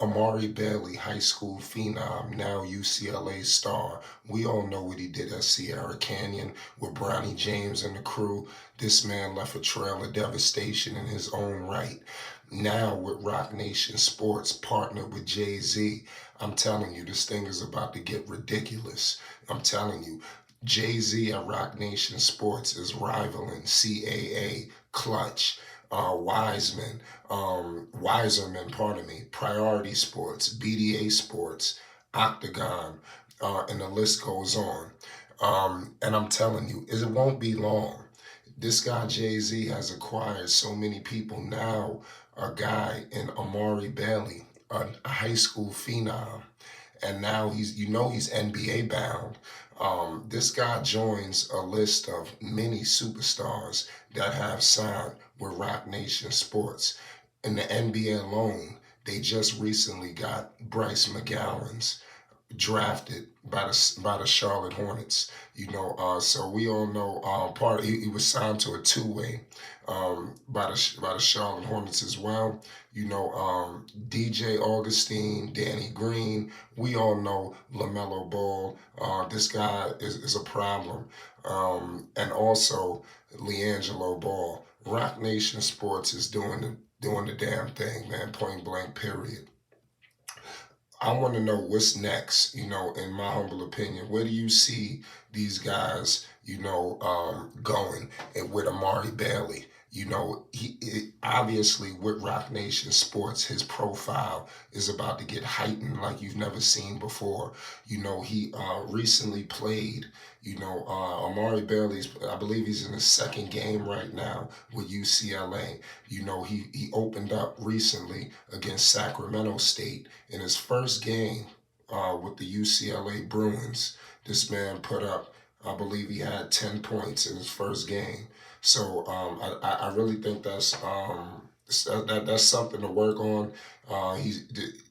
Amari Bailey, high school phenom, now UCLA star. We all know what he did at Sierra Canyon with Bronny James and the crew. This man left a trail of devastation in his own right. Now with Rock Nation Sports, partnered with Jay-Z, I'm telling you, this thing is about to get ridiculous. I'm telling you, Jay-Z at Rock Nation Sports is rivaling CAA, Clutch, Wiserman, pardon me, Priority Sports, BDA Sports, Octagon, and the list goes on. And I'm telling you, it won't be long. This guy Jay-Z has acquired so many people now. A guy in Amari Bailey, a high school phenom, and now he's NBA bound. This guy joins a list of many superstars that have signed with Rock Nation Sports. In the NBA alone, they just recently got Bryce McGowan's drafted by the Charlotte Hornets. So we all know he was signed to a two-way by the Charlotte Hornets as well. DJ Augustine, Danny Green. We all know Lamelo Ball. This guy is a problem, and also LiAngelo Ball. Rock Nation Sports is doing the damn thing, man. Point blank. Period. I want to know what's next, in my humble opinion. Where do you see these guys, going and with Amari Bailey? Obviously with Rock Nation Sports, his profile is about to get heightened like you've never seen before. He recently played, Amari Bailey's, I believe he's in his second game right now with UCLA. He opened up recently against Sacramento State in his first game with the UCLA Bruins. This man put up, I believe he had 10 points in his first game. So I really think that's something to work on.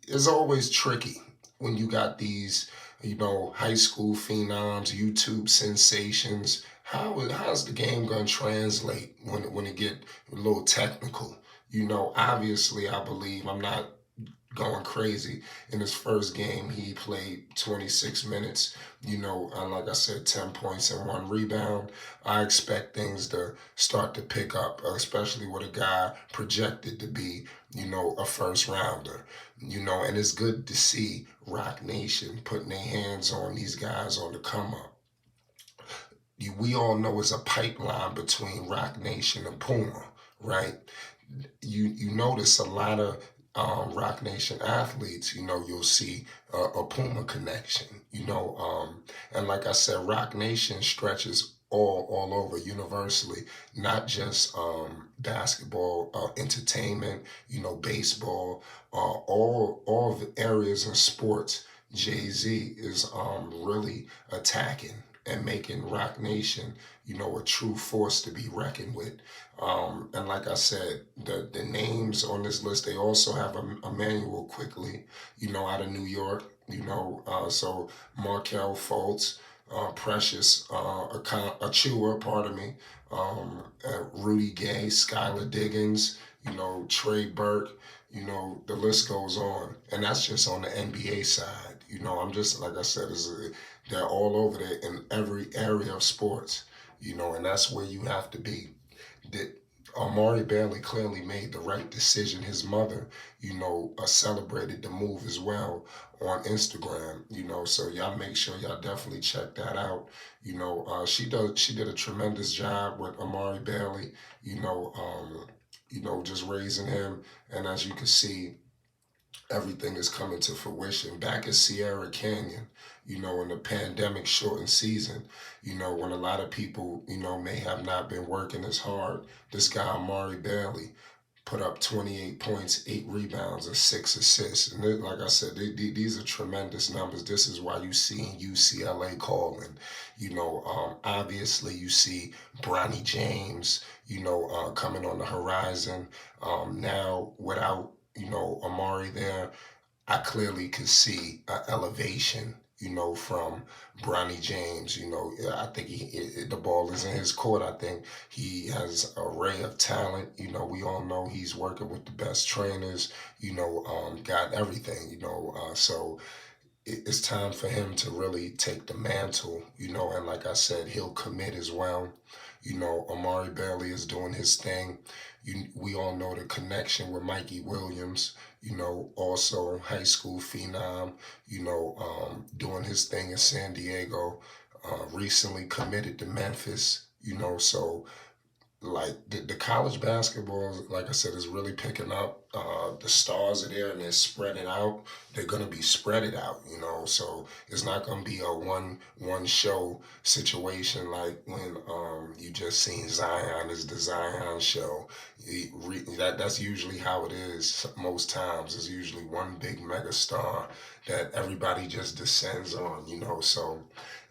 It's always tricky when you got these, high school phenoms, YouTube sensations. How's the game gonna translate when it get a little technical? Obviously, I believe I'm not going crazy. In his first game, he played 26 minutes, and like I said, 10 points and one rebound. I expect things to start to pick up, especially with a guy projected to be, a first rounder, and it's good to see Rock Nation putting their hands on these guys on the come up. We all know it's a pipeline between Rock Nation and Puma, right? You notice a lot of Rock Nation athletes, you'll see a Puma connection, and like I said, Rock Nation stretches all over universally, not just basketball, entertainment, baseball, all the areas in sports. Jay-Z is really attacking and making Rock Nation, a true force to be reckoned with. And like I said, the names on this list, they also have Emmanuel Quickly, out of New York, so Markel Fultz, Precious Achua, pardon me, Rudy Gay, Skylar Diggins, Trey Burke, the list goes on. And that's just on the NBA side. I'm just, like I said, they're all over there in every area of sports, and that's where you have to be. That Amari Bailey clearly made the right decision. His mother, celebrated the move as well on Instagram. So y'all make sure y'all definitely check that out. She did a tremendous job with Amari Bailey. Just raising him, and as you can see, everything is coming to fruition. Back at Sierra Canyon, in the pandemic shortened season, when a lot of people, may have not been working as hard, this guy, Amari Bailey, put up 28 points, 8 rebounds, and 6 assists. And like I said, these are tremendous numbers. This is why you see UCLA calling. Obviously, you see Bronny James, coming on the horizon. Now, without Amari there, I clearly could see an elevation, from Bronny James. I think the ball is in his court. I think he has an array of talent. We all know he's working with the best trainers, got everything, so it's time for him to really take the mantle, and like I said, he'll commit as well. Amari Bailey is doing his thing. We all know the connection with Mikey Williams, also high school phenom, doing his thing in San Diego, recently committed to Memphis, so like the college basketball, like I said, is really picking up. The stars are there and they're spreading out. They're gonna be spreaded out, So it's not gonna be a one show situation like when you just seen Zion is the Zion show. That's usually how it is. Most times it's usually one big mega star that everybody just descends on, So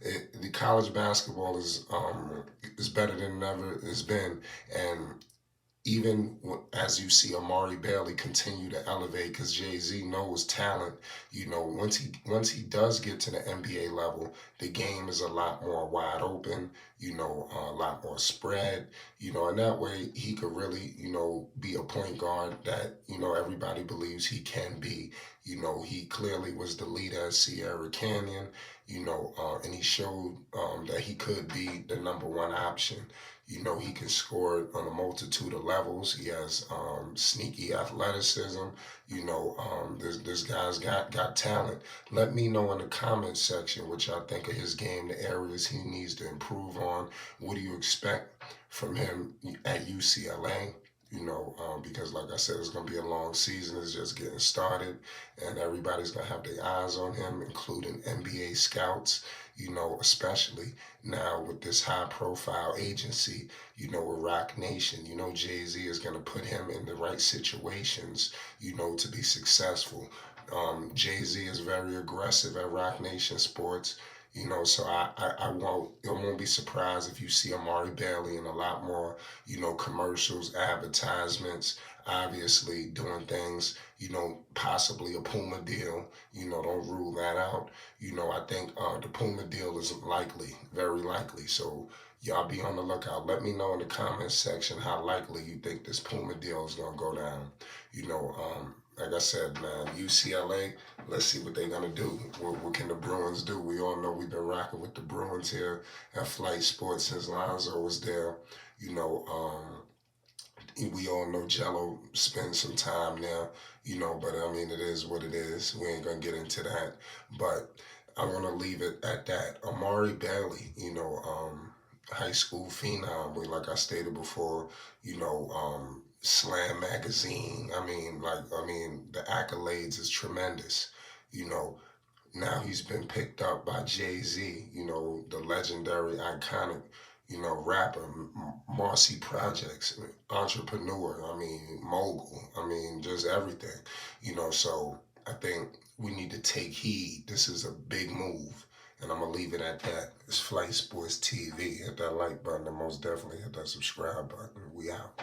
the college basketball is better than ever it's been, and even as you see Amari Bailey continue to elevate, because Jay-Z knows talent, once he does get to the NBA level, the game is a lot more wide open, a lot more spread, and that way he could really, be a point guard that, everybody believes he can be. He clearly was the leader at Sierra Canyon, and he showed that he could be the number one option. He can score on a multitude of levels. He has sneaky athleticism. This guy's got talent. Let me know in the comments section what y'all think of his game, the areas he needs to improve on. What do you expect from him at UCLA? Because like I said, it's going to be a long season. It's just getting started, and everybody's going to have their eyes on him, including NBA scouts, especially now with this high profile agency, with Rock Nation. Jay-Z is going to put him in the right situations, to be successful. Jay-Z is very aggressive at Rock Nation Sports. So I won't be surprised if you see Amari Bailey in a lot more, commercials, advertisements, obviously doing things, possibly a Puma deal, don't rule that out. I think the Puma deal is likely, very likely. So y'all be on the lookout. Let me know in the comments section how likely you think this Puma deal is gonna go down. Like I said, man, UCLA, let's see what they're going to do. What can the Bruins do? We all know we've been rocking with the Bruins here at Flight Sports since Lonzo was there. We all know Jello spends some time there, but I mean, it is what it is. We ain't going to get into that. But I want to leave it at that. Amari Bailey, high school phenom. Like I stated before, Slam magazine. The accolades is tremendous. You know, Now he's been picked up by Jay-Z. The legendary, iconic, rapper, Marcy Projects, entrepreneur. Mogul. Just everything. So I think we need to take heed. This is a big move. And I'm going to leave it at that. It's Flight Sports TV. Hit that like button and most definitely hit that subscribe button. We out.